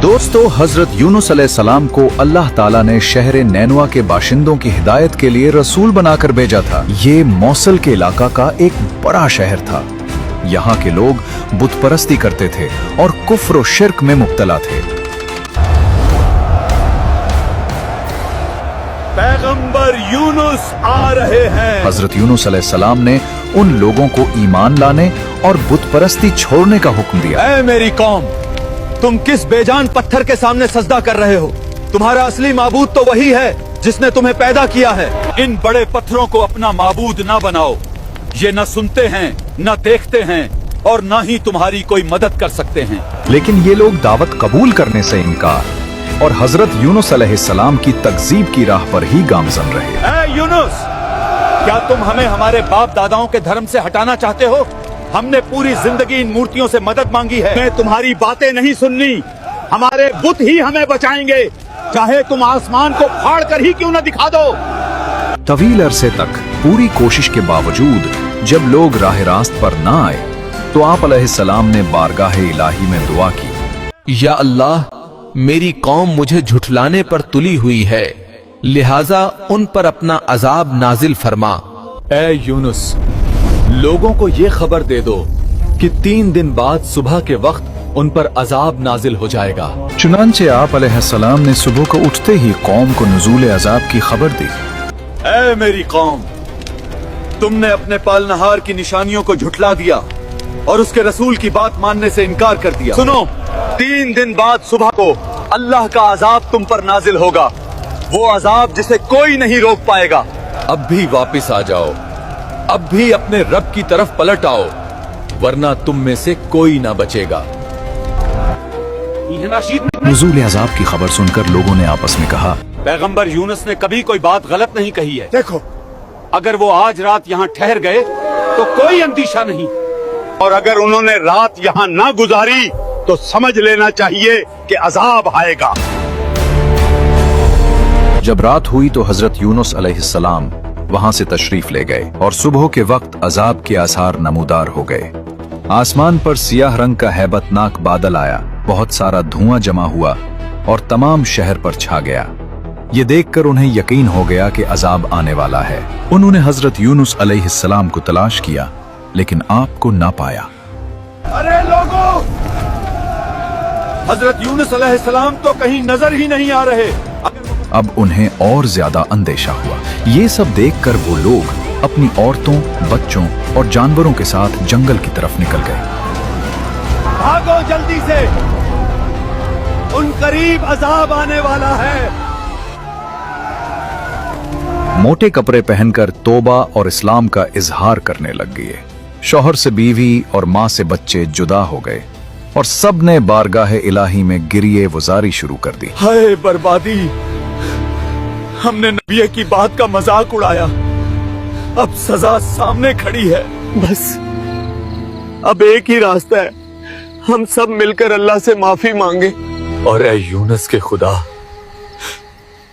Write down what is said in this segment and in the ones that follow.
दोस्तों, हजरत यूनुस अलैहिस्सलाम को अल्लाह ताला ने शहर नैनवा के बाशिंदों की हिदायत के लिए रसूल बनाकर भेजा था। ये मौसल के इलाका का एक बड़ा शहर था। यहाँ के लोग बुत परस्ती करते थे और कुफ्र और शिर्क में मुब्तला थे। पैगंबर यूनुस आ रहे हैं। हजरत यूनुस अलैहिस्सलाम ने उन लोगों को ईमान लाने और बुत परस्ती छोड़ने का हुक्म दिया। ऐ मेरी कौम, तुम किस बेजान पत्थर के सामने सजदा कर रहे हो? तुम्हारा असली माबूद तो वही है जिसने तुम्हें पैदा किया है। इन बड़े पत्थरों को अपना माबूद ना बनाओ। ये न सुनते हैं, न देखते हैं और न ही तुम्हारी कोई मदद कर सकते हैं। लेकिन ये लोग दावत कबूल करने से इनकार और हजरत यूनुस अलैहिस्सलाम की तकजीब की राह पर ही गामजन रहे। ऐ यूनुस, क्या तुम हमें हमारे बाप दादाओं के धर्म से हटाना चाहते हो? हमने पूरी जिंदगी इन मूर्तियों से मदद मांगी है। मैं तुम्हारी बातें नहीं सुननी। हमारे बुत ही हमें बचाएंगे, चाहे तुम आसमान को फाड़ कर ही क्यों न दिखा दो। तवील अरसे तक पूरी कोशिश के बावजूद जब लोग राह रास्त पर न आए तो आप अलैहिस्सलाम ने बारगाह इलाही में दुआ की। या अल्लाह, मेरी कौम मुझे झुठलाने पर तुली हुई है, लिहाजा उन पर अपना अजाब नाजिल फरमा। ऐ यूनुस, लोगों को ये खबर दे दो कि 3 दिन बाद सुबह के वक्त उन पर अजाब नाजिल हो जाएगा। चुनांचे आप अलैहिस्सलाम ने सुबह को उठते ही कौम को नुज़ूल अजाब की खबर दी। ऐ मेरी कौम, तुमने अपने पालनहार की निशानियों को झुठला दिया और उसके रसूल की बात मानने से इनकार कर दिया। सुनो, 3 दिन बाद सुबह को अल्लाह का अजाब तुम पर नाजिल होगा, वो अजाब जिसे कोई नहीं रोक पाएगा। अब भी वापिस आ जाओ, अब भी अपने रब की तरफ पलट आओ, वरना तुम में से कोई ना बचेगा। नुज़ूल अजाब की खबर सुनकर लोगों ने आपस में कहा, पैगंबर यूनुस ने कभी कोई बात गलत नहीं कही है। देखो, अगर वो आज रात यहाँ ठहर गए तो कोई अंदेशा नहीं, और अगर उन्होंने रात यहाँ ना गुजारी तो समझ लेना चाहिए कि अजाब आएगा। जब रात हुई तो हजरत यूनुस अलैहिस्सलाम वहां से तशरीफ ले गए और सुबह के वक्त अजाब के आसार नमूदार हो गए। आसमान पर सियाह रंग का हैबतनाक बादल आया, बहुत सारा धुआं जमा हुआ और तमाम शहर पर छा गया। ये देखकर उन्हें यकीन हो गया कि अजाब आने वाला है। उन्होंने हजरत यूनुस अलैहिस्सलाम को तलाश किया, लेकिन आपको ना पाया। अरे लोगों, हजरत यूनुस अलैहिस्सलाम तो कहीं नजर ही नहीं आ रहे। अब उन्हें और ज्यादा अंदेशा हुआ। ये सब देखकर वो लोग अपनी औरतों, बच्चों और जानवरों के साथ जंगल की तरफ निकल गए। भागो जल्दी से, उन करीब अजाब आने वाला है। मोटे कपड़े पहनकर तौबा और इस्लाम का इजहार करने लग गए। शौहर से बीवी और माँ से बच्चे जुदा हो गए और सब ने बारगाह इलाही में गिरिए वजारी शुरू कर दी। हाय बर्बादी, हमने नबी की बात का मजाक उड़ाया, अब सजा सामने खड़ी है। बस अब एक ही रास्ता है, हम सब मिलकर अल्लाह से माफी मांगे। और ऐ यूनुस के खुदा,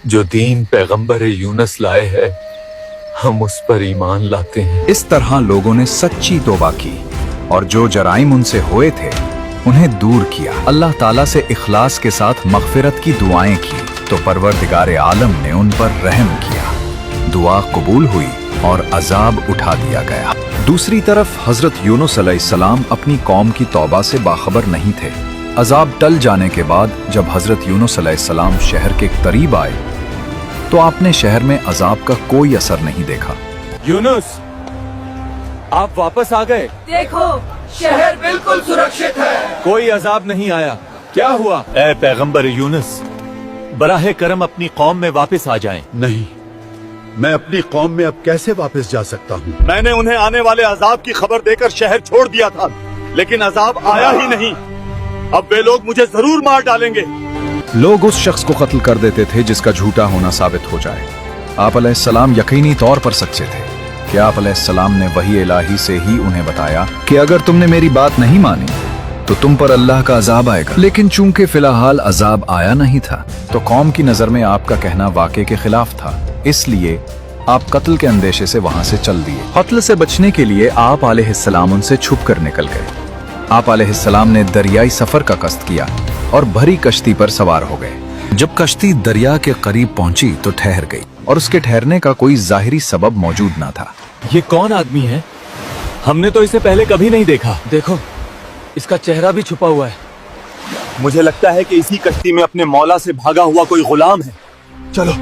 जो दीन पैगंबर यूनुस लाए है, हम उस पर ईमान लाते हैं। इस तरह लोगों ने सच्ची तौबा की और जो जराइम उनसे हुए थे उन्हें दूर किया। अल्लाह ताला से इखलास के साथ मगफिरत की दुआएं की तो परवरदिगार आलम ने उन पर रहम किया। दुआ कबूल हुई और अजाब उठा दिया गया। दूसरी तरफ हजरत यूनुस अलैहिस्सलाम अपनी कौम की तौबा से बाखबर नहीं थे। अजाब टल जाने के बाद जब हजरत यूनुस अलैहिस्सलाम शहर के करीब आए तो आपने शहर में अजाब का कोई असर नहीं देखा। यूनुस, आप वापस आ गए। देखो, शहर बिल्कुल सुरक्षित है, कोई अजाब नहीं आया। क्या हुआ? ऐ पैगंबर यूनुस, बराहे करम अपनी कौम में वापस आ जाएं। नहीं, मैं अपनी कौम में अब कैसे वापस जा सकता हूँ? मैंने उन्हें आने वाले अजाब की खबर देकर शहर छोड़ दिया था, लेकिन अजाब आया ही नहीं। अब वे लोग मुझे जरूर मार डालेंगे। लोग उस शख्स को कत्ल कर देते थे जिसका झूठा होना साबित हो जाए। आप अलैहिस्सलाम यकीनी तौर पर सच्चे थे कि आप अलैहिस्सलाम ने वही इलाही से ही उन्हें बताया कि अगर तुमने मेरी बात नहीं मानी तो तुम पर अल्लाह का अजाब आएगा। लेकिन चूंकि फिलहाल अजाब आया नहीं था तो कौम की नजर में आपका कहना वाक़े के खिलाफ था, इसलिए आप कत्ल के अंदेशे से वहां से चल दिए। कत्ल से बचने के लिए आप अलैहिस्सलाम उनसे छुप कर निकल गए। आप अलैहिस्सलाम ने दरियाई सफर का कस्त किया और भरी कश्ती पर सवार हो गए। जब कश्ती दरिया के करीब पहुंची तो ठहर गई और उसके ठहरने का कोई जाहिरी सबब मौजूद न था। ये कौन आदमी है? हमने तो इसे पहले कभी नहीं देखा। देखो, इसका चेहरा भी छुपा हुआ है। मुझे लगता है कि इसी कश्ती में अपने मौला से भागा हुआ कोई गुलाम है। चलो,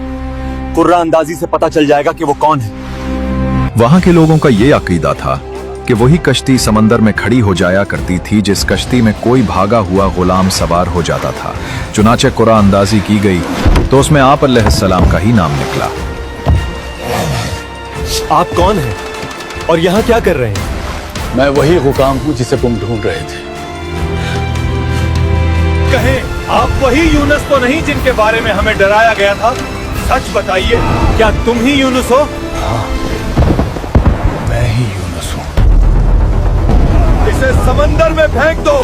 कुर्रा अंदाजी से पता चल जाएगा कि वो कौन है। वहां के लोगों का ये अकीदा था कि वही कश्ती समंदर में खड़ी हो जाया करती थी जिस कश्ती में कोई भागा हुआ गुलाम सवार हो जाता था। चुनाचे कुर्रा अंदाजी की गई तो उसमें आप अलैहिस्सलाम का ही नाम निकला। आप कौन हैं और यहाँ क्या कर रहे हैं? मैं वही गुलाम हूँ जिसे तुम ढूंढ रहे थे। कहें आप वही यूनुस तो नहीं जिनके बारे में हमें डराया गया था? सच बताइए, क्या तुम ही यूनुस हो? मैं ही यूनुस हूँ। इसे समंदर में फेंक दो।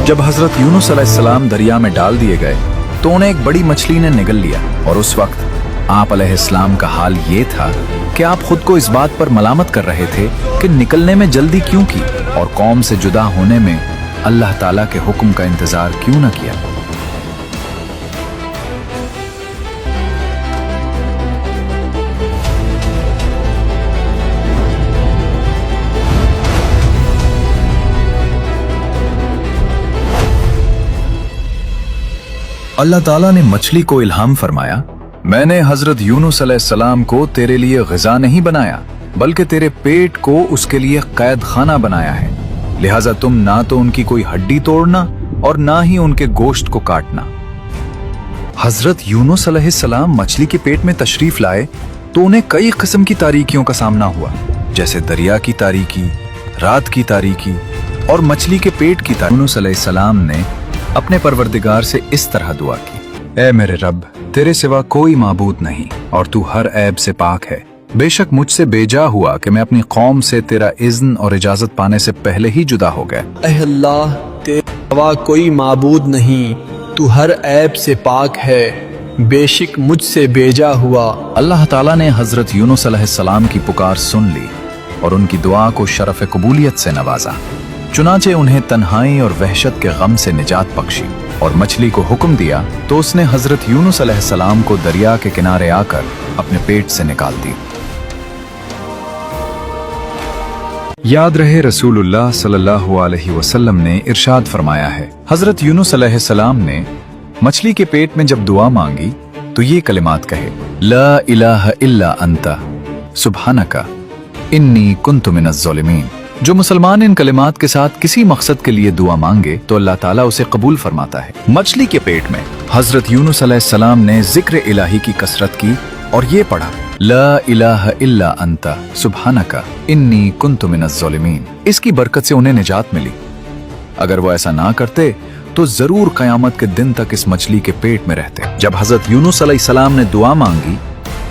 जब हजरत यूनुस अलैहिस्सलाम दरिया में डाल दिए गए तो उन्हें एक बड़ी मछली ने निगल लिया और उस वक्त आप अलैहिस्सलाम का हाल ये था कि आप खुद को इस बात पर मलामत कर रहे थे कि निकलने में जल्दी क्यों की और कौम से जुदा होने में अल्लाह ताला के हुक्म का इंतजार क्यों न किया। अल्लाह ताला ने मछली को इल्हाम फरमाया, मैंने हजरत यूनुस अलैहिस्सलाम को तेरे लिए ग़िज़ा नहीं बनाया बल्कि तेरे पेट को उसके लिए कैद खाना बनाया है। लिहाजा तुम ना तो उनकी कोई हड्डी तोड़ना और ना ही उनके गोश्त को काटना। हजरत यूनुस अलैहिस्सलाम मछली के पेट में तशरीफ लाए तो उन्हें कई किस्म की तारीकियों का सामना हुआ, जैसे दरिया की तारीकी, रात की तारीकी और मछली के पेट की तारीकी। यूनुस अलैहिस्सलाम ने अपने परवरदिगार से इस तरह दुआ की, ऐ मेरे रब, तेरे सिवा कोई माबूद नहीं और तू हर ऐब से पाक है। बेशक मुझसे बेजा हुआ कि मैं अपनी कौम से तेरा इज़्न और इजाजत पाने से पहले ही जुदा हो गया। ऐ अल्लाह, तेरे सिवा कोई माबूद नहीं, तू हर ऐब से पाक है, बेशक मुझसे बेजा हुआ। अल्लाह ताला ने हजरत यूनुस अलैहिस्सलाम की पुकार सुन ली और उनकी दुआ को शरफ कबूलियत से नवाजा। चुनाचे उन्हें तन्हाई और वहशत के गम से निजात बख्शी और मछली को हुक्म दिया तो उसने हजरत यूनुस अलैहिस्सलाम को दरिया के किनारे आकर अपने पेट से निकाल दी। याद रहे, रसूलुल्लाह सल्लल्लाहु अलैहि वसल्लम ने इरशाद फरमाया है, हजरत यूनुस अलैहिस्सलाम ने मछली के पेट में जब दुआ मांगी तो ये कलिमात कहे, ला इलाहा इल्ला अंता सुब्हानका इन्नी कुन्तु मिनज़ ज़ालिमीन। जो मुसलमान इन कलिमात के साथ किसी मकसद के लिए दुआ मांगे तो अल्लाह ताला उसे कबूल फरमाता है। मछली के पेट में हजरत यूनुस अलैहिस्सलाम ने जिक्र इलाही की कसरत की और ये पढ़ा, ला इलाहा इल्ला अंता सुब्हानका इन्नी कुन्तु मिनज़ ज़ालिमीन। इसकी बरकत से उन्हें निजात मिली। अगर वो ऐसा ना करते तो जरूर कयामत के दिन तक इस मछली के पेट में रहते। जब हजरत यूनुस अलैहिस्सलाम ने दुआ मांगी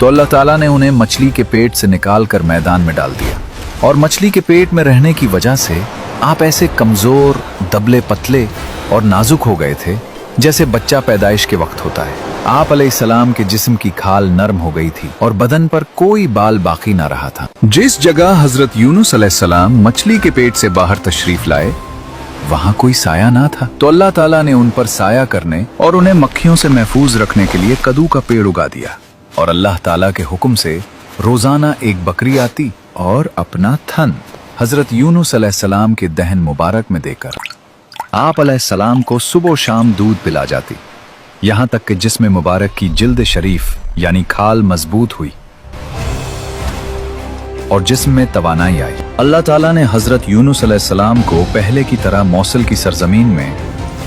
तो अल्लाह ताला ने उन्हें मछली के पेट से निकाल कर मैदान में डाल दिया और मछली के पेट में रहने की वजह से आप ऐसे कमजोर, दबले पतले और नाजुक हो गए थे जैसे बच्चा पैदाइश के वक्त होता है। आप अलैहिस्सलाम के जिस्म की खाल नरम हो गई थी और बदन पर कोई बाल बाकी ना रहा था। जिस जगह हजरत यूनुस अलैहिस्सलाम मछली के पेट से बाहर तशरीफ लाए वहां कोई साया ना था, तो अल्लाह ताला ने उन पर साया करने और उन्हें मक्खियों से महफूज रखने के लिए कद्दू का पेड़ उगा दिया और अल्लाह ताला के हुक्म से रोजाना एक बकरी आती और अपना थन हजरत यूनुस अलैहिस्सलाम के दहन मुबारक में देकर आप अलैहिस्सलाम को सुबह शाम दूध पिला जाती, यहां तक कि जिस्म मुबारक की जिल्द शरीफ यानी खाल मजबूत हुई और जिस्म में तवानाई आई। अल्लाह ताला ने हजरत यूनुस अलैहिस्सलाम को पहले की तरह मौसल की सरजमीन में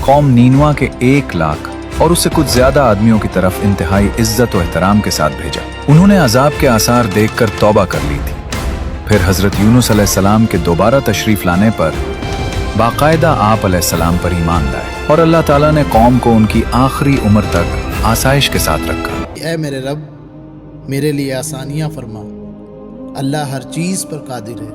कौम नीनवा के 1 लाख और उससे कुछ ज्यादा आदमियों की तरफ इंतहाई इज्जत और एहतराम के साथ भेजा। उन्होंने अजाब के आसार देखकर तौबा कर ली थी। फिर हजरत यूनुस अलैहिस्सलाम के दोबारा तशरीफ लाने पर बाकायदा आप अलैहिस्सलाम पर ईमान लाए और अल्लाह ताला ने कौम को उनकी आखिरी उम्र तक आसाइश के साथ रखा। ऐ मेरे रब, मेरे लिए आसानियां फरमा, अल्लाह हर चीज़ पर कादिर है।